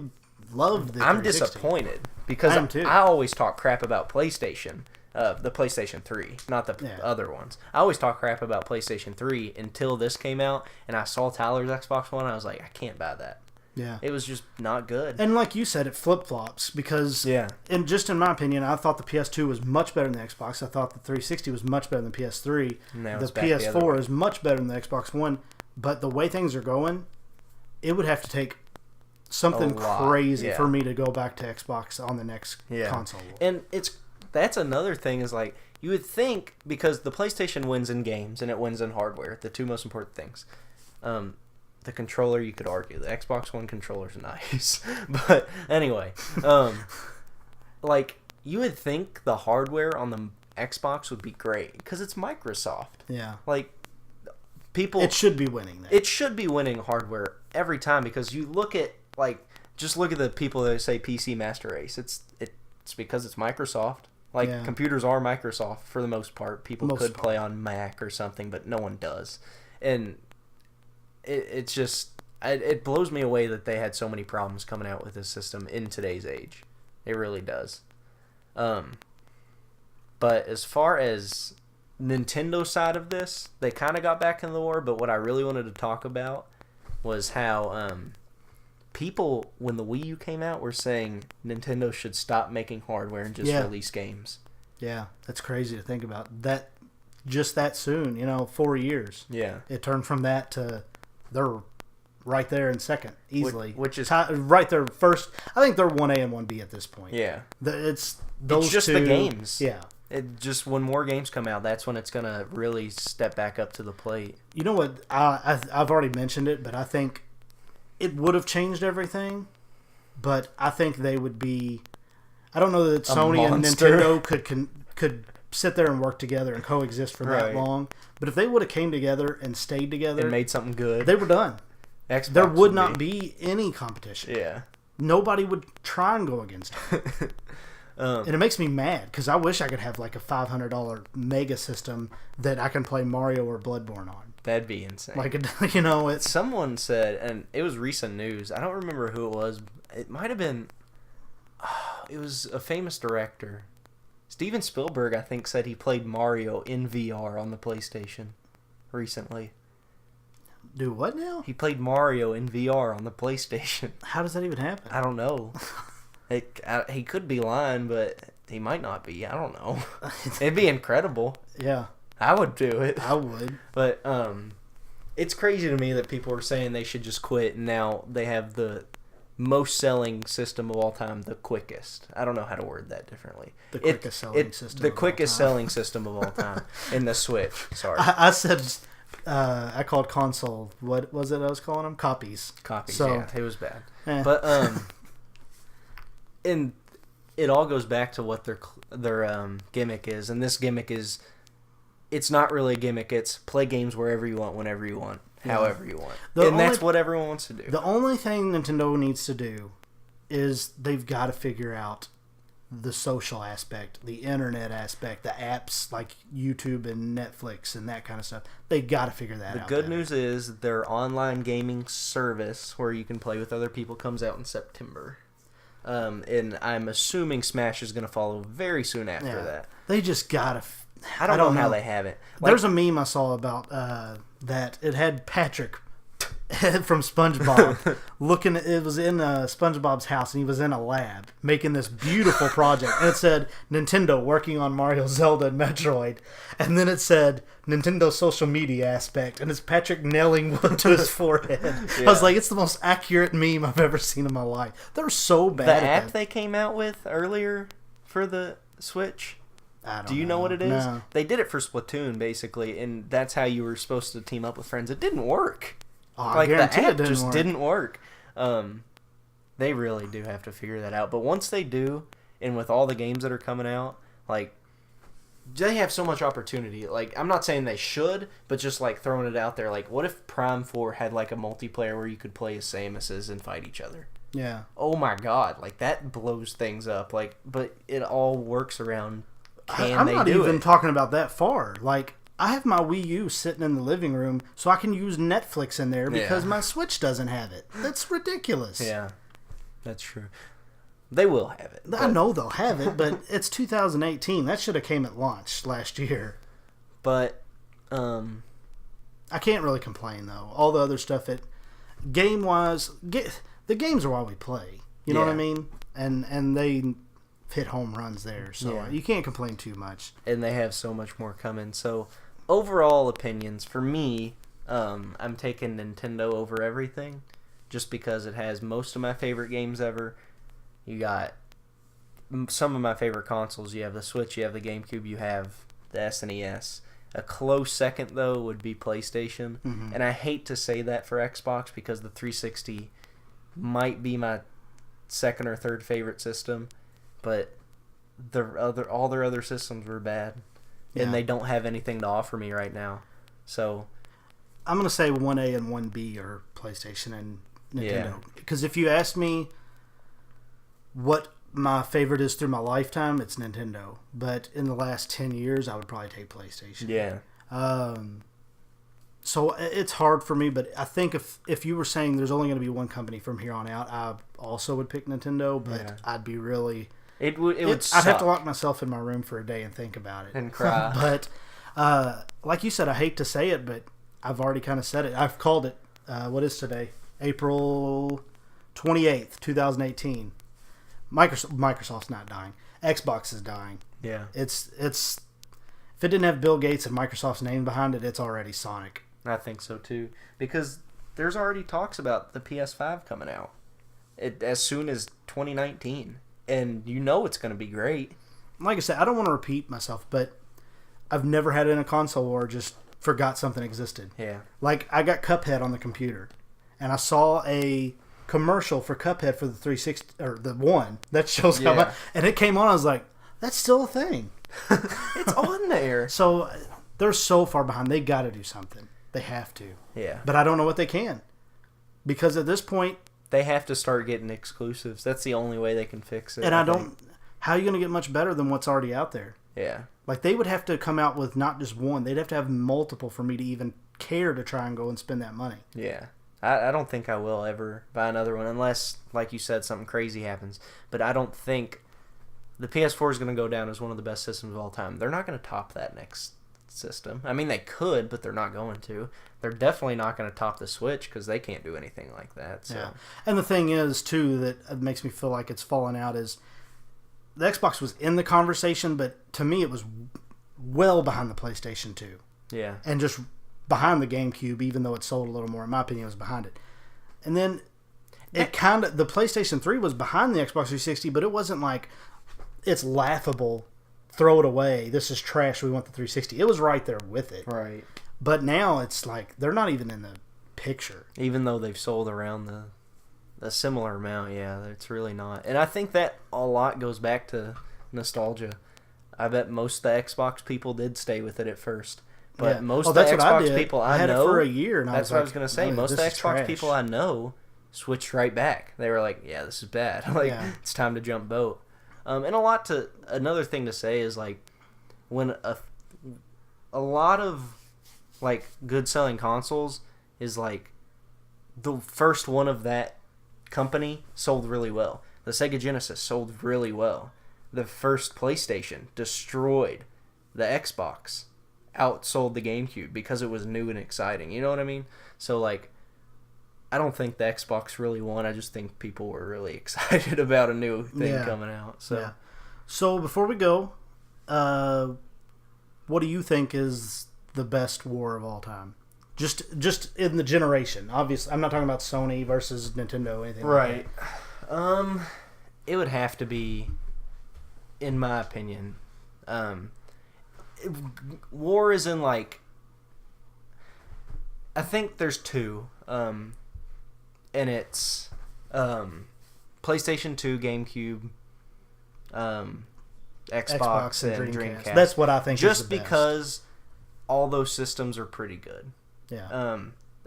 love the 360. I'm disappointed because I always talk crap about PlayStation, the PlayStation 3, not the other ones. I always talk crap about PlayStation 3 until this came out, and I saw Tyler's Xbox One, and I was like, I can't buy that. Yeah. It was just not good. And like you said, it flip-flops because, and just in my opinion, I thought the PS2 was much better than the Xbox. I thought the 360 was much better than the PS3. The PS4 is much better than the Xbox One. But the way things are going, it would have to take something crazy for me to go back to Xbox on the next console. And that's another thing is like, you would think, because the PlayStation wins in games and it wins in hardware, the two most important things. The controller, you could argue. The Xbox One controller's nice. But anyway, like, you would think the hardware on the Xbox would be great because it's Microsoft. Yeah. Like, people... It should be winning that. It should be winning hardware every time because you look at, like, just look at the people that say PC Master Race. It's because it's Microsoft. Like, computers are Microsoft for the most part. People could play on Mac or something, but no one does. And it's just... It blows me away that they had so many problems coming out with this system in today's age. It really does. But as far as Nintendo side of this, they kind of got back in the war, but what I really wanted to talk about was how people, when the Wii U came out, were saying Nintendo should stop making hardware and just release games. Yeah, that's crazy to think about. That just that soon, 4 years. Yeah. It turned from that to they're right there in second, easily. Which is... right there first. I think they're 1A and 1B at this point. Yeah. It's just two, the games. Yeah. It just, when more games come out, that's when it's going to really step back up to the plate. You know what? I've already mentioned it, but I think it would have changed everything. But I think they would be... I don't know that Sony and Nintendo could sit there and work together and coexist for that long. But if they would have came together and stayed together... And made something good. They were done. Xbox there would not be any competition. Yeah. Nobody would try and go against it. And it makes me mad because I wish I could have like a $500 mega system that I can play Mario or Bloodborne on. That'd be insane. Like, it's... Someone said, and it was recent news, I don't remember who it was. It might have been... it was a famous director. Steven Spielberg, I think, said he played Mario in VR on the PlayStation recently. Do what now? He played Mario in VR on the PlayStation. How does that even happen? I don't know. He could be lying, but he might not be. I don't know. It'd be incredible. Yeah. I would do it. I would. But it's crazy to me that people are saying they should just quit, and now they have the most selling system of all time, the quickest. I don't know how to word that differently. The quickest selling system. The quickest selling system of all time in the Switch. Sorry. I said... I called console. What was it I was calling them? Copies. So, yeah. It was bad. But, and it all goes back to what their gimmick is. And this gimmick is, it's not really a gimmick. It's play games wherever you want, whenever you want, however you want. That's what everyone wants to do. The only thing Nintendo needs to do is they've got to figure out the social aspect, the internet aspect, the apps like YouTube and Netflix and that kind of stuff. They got to figure that out. The good news is their online gaming service where you can play with other people comes out in September. And I'm assuming Smash is going to follow very soon after that. They just got to... I don't know how they have it. There's a meme I saw about that. It had Patrick from SpongeBob looking at, it was in SpongeBob's house and he was in a lab making this beautiful project, and it said Nintendo working on Mario, Zelda, and Metroid, and then it said Nintendo social media aspect, and it's Patrick nailing wood to his forehead. I was like, it's the most accurate meme I've ever seen in my life. They're so bad. The app they came out with earlier for the Switch, do you know what it is? No. They did it for Splatoon basically, and that's how you were supposed to team up with friends. It didn't work. Like, the app just didn't work. They really do have to figure that out. But once they do, and with all the games that are coming out, like, they have so much opportunity. Like, I'm not saying they should, but just, like, throwing it out there. Like, what if Prime 4 had, like, a multiplayer where you could play as Samuses and fight each other? Yeah. Oh, my God. Like, that blows things up. Like, but it all works around, I'm not even talking about that far. Like, I have my Wii U sitting in the living room so I can use Netflix in there because my Switch doesn't have it. That's ridiculous. Yeah, that's true. They will have it. I know they'll have it, but it's 2018. That should have came at launch last year. But I can't really complain, though. All the other stuff, game-wise, the games are why we play. You know what I mean? And they hit home runs there, so you can't complain too much. And they have so much more coming, so... Overall opinions, for me, I'm taking Nintendo over everything, just because it has most of my favorite games ever. You got some of my favorite consoles. You have the Switch, you have the GameCube, you have the SNES. A close second, though, would be PlayStation. Mm-hmm. And I hate to say that for Xbox because the 360 might be my second or third favorite system, but all their other systems were bad. Yeah. And they don't have anything to offer me right now. So I'm going to say 1A and 1B are PlayStation and Nintendo. Because if you ask me what my favorite is through my lifetime, it's Nintendo. But in the last 10 years, I would probably take PlayStation. Yeah. So it's hard for me, but I think if you were saying there's only going to be one company from here on out, I also would pick Nintendo, but I'd be really... It would suck. I'd have to lock myself in my room for a day and think about it. And cry. But like you said, I hate to say it, but I've already kind of said it. I've called it, what is today? April 28th, 2018. Microsoft's not dying. Xbox is dying. Yeah. It's if it didn't have Bill Gates and Microsoft's name behind it, it's already Sonic. I think so too, because there's already talks about the PS5 coming out as soon as 2019, and you know it's going to be great. Like I said, I don't want to repeat myself, but I've never had it in a console or just forgot something existed. Yeah. Like I got Cuphead on the computer, and I saw a commercial for Cuphead for the 360 or the one that shows how much, and it came on. I was like, that's still a thing. It's on there. So they're so far behind. They got to do something. They have to. Yeah. But I don't know what they can, because at this point they have to start getting exclusives. That's the only way they can fix it. And I don't. How are you going to get much better than what's already out there? Yeah. Like they would have to come out with not just one. They'd have to have multiple for me to even care to try and go and spend that money. Yeah. I don't think I will ever buy another one unless, like you said, something crazy happens. But I don't think the PS4 is going to go down as one of the best systems of all time. They're not going to top that next system. I mean, they could, but they're not going to. They're definitely not going to top the Switch because they can't do anything like that. So. Yeah. And the thing is, too, that makes me feel like it's fallen out is the Xbox was in the conversation, but to me it was well behind the PlayStation 2. Yeah. And just behind the GameCube, even though it sold a little more. In my opinion, it was behind it. And then the PlayStation 3 was behind the Xbox 360, but it wasn't like it's laughable, throw it away, this is trash, we want the 360. It was right there with it. Right. But now it's like they're not even in the picture. Even though they've sold around a similar amount, yeah, it's really not. And I think that a lot goes back to nostalgia. I bet most of the Xbox people did stay with it at first. But most of the Xbox people I had know... it for a year. And that's what I was going to say. Most of the Xbox people I know switched right back. They were like, yeah, this is bad. It's time to jump boat. And another thing to say is, like, when a lot of, like, good selling consoles is, like, the first one of that company sold really well. The Sega Genesis sold really well. The first PlayStation destroyed the Xbox, outsold the GameCube because it was new and exciting. You know what I mean? So, like, I don't think the Xbox really won. I just think people were really excited about a new thing coming out. So before we go, what do you think is the best war of all time? Just in the generation. Obviously, I'm not talking about Sony versus Nintendo or anything right. like that. It would have to be, in my opinion, war is in, like, I think there's two, and it's PlayStation 2, GameCube, Xbox and Dreamcast. That's what I think just is the best. because all those systems are pretty good. Yeah.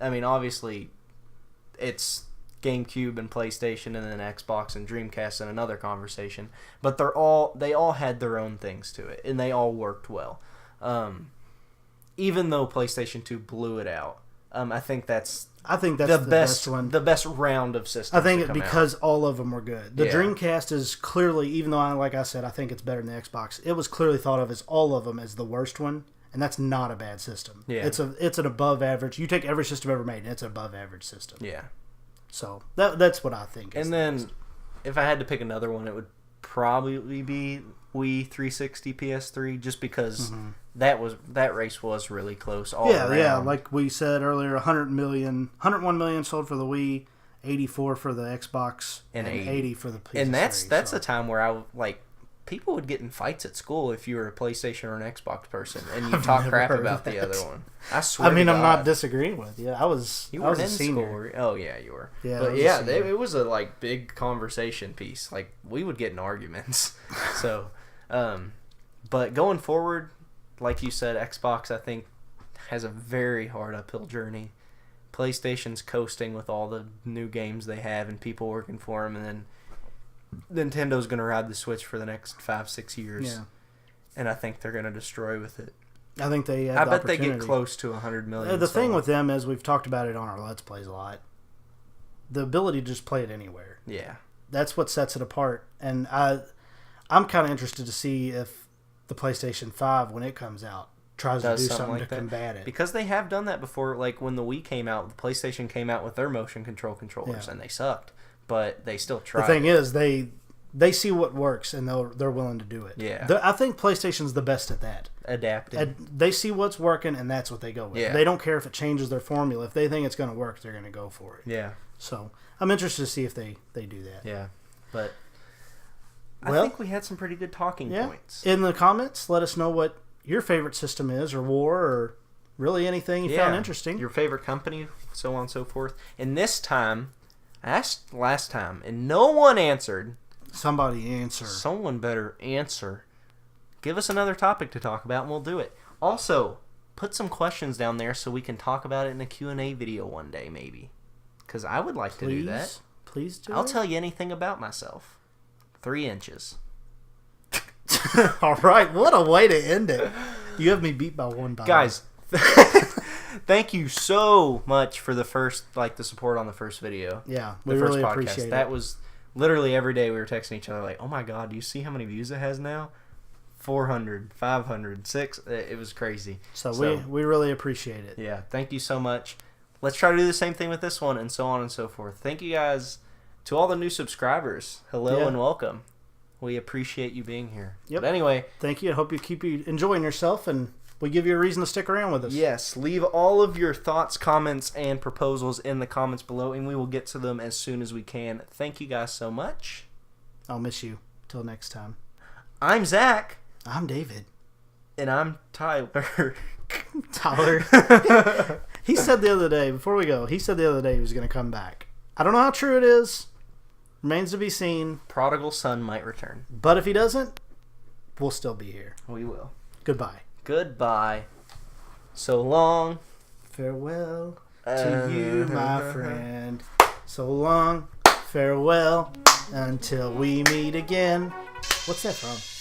I mean, obviously, it's GameCube and PlayStation and then Xbox and Dreamcast in another conversation, but they all had their own things to it, and they all worked well. Even though PlayStation 2 blew it out, I think that's the best one, the best round of systems. I think because all of them were good. The Dreamcast is clearly, even though like I said, I think it's better than the Xbox. It was clearly thought of as all of them as the worst one, and that's not a bad system. Yeah, it's an above average. You take every system ever made, and it's an above average system. Yeah. So that's what I think. And then, if I had to pick another one, it would probably be Wii, 360, PS3, just because that race was really close all around. Yeah, like we said earlier, 101 million sold for the Wii, 84 for the Xbox, and 80 for the PS3. And that's a time where I, like, people would get in fights at school if you were a PlayStation or an Xbox person and you talk crap about the other one. I swear. I mean, I'm not disagreeing with you. You were in school. Oh yeah, you were. Yeah, but yeah, it was a like big conversation piece. Like we would get in arguments. So, but going forward, like you said, Xbox I think has a very hard uphill journey. PlayStation's coasting with all the new games they have and people working for them, and then Nintendo's going to ride the Switch for the next 5-6 years. Yeah. And I think they're going to destroy with it. I think they have I bet they get close to 100 million. The thing with them is, we've talked about it on our Let's Plays a lot, the ability to just play it anywhere. Yeah. That's what sets it apart. And I'm kind of interested to see if the PlayStation 5, when it comes out, tries to do something like to combat it. Because they have done that before. Like when the Wii came out, the PlayStation came out with their motion control controllers, and they sucked. But they still try. The thing is, they see what works, and they're willing to do it. Yeah. I think PlayStation's the best at that. Adapting. They see what's working, and that's what they go with. Yeah. They don't care if it changes their formula. If they think it's going to work, they're going to go for it. Yeah. So I'm interested to see if they do that. Yeah. But I think we had some pretty good talking points. In the comments, let us know what your favorite system is, or war, or really anything you found interesting. Your favorite company, so on and so forth. And this time, I asked last time, and no one answered. Somebody answer. Someone better answer. Give us another topic to talk about, and we'll do it. Also, put some questions down there so we can talk about it in a Q&A video one day, maybe. Because I would like to do that. Please do. I'll tell you anything about myself. 3 inches. All right, what a way to end it. You have me beat by one dollar. Guys, thank you so much for the support on the first video. Yeah, we really appreciate it. That was literally every day we were texting each other like, oh my God, do you see how many views it has now? 400, 500, 6. It was crazy. So we really appreciate it. Yeah, thank you so much. Let's try to do the same thing with this one, and so on and so forth. Thank you guys to all the new subscribers. Hello and welcome. We appreciate you being here. Yep. But anyway, thank you. I hope you keep enjoying yourself, and we give you a reason to stick around with us. Yes, leave all of your thoughts, comments, and proposals in the comments below, and we will get to them as soon as we can. Thank you guys so much. I'll miss you. Till next time. I'm Zach. I'm David. And I'm Tyler. Tyler. He said the other day, before we go, he was going to come back. I don't know how true it is. Remains to be seen. Prodigal son might return. But if he doesn't, we'll still be here. We will. Goodbye. Goodbye. So long. Farewell to you, my friend. So long. Farewell until we meet again. What's that from?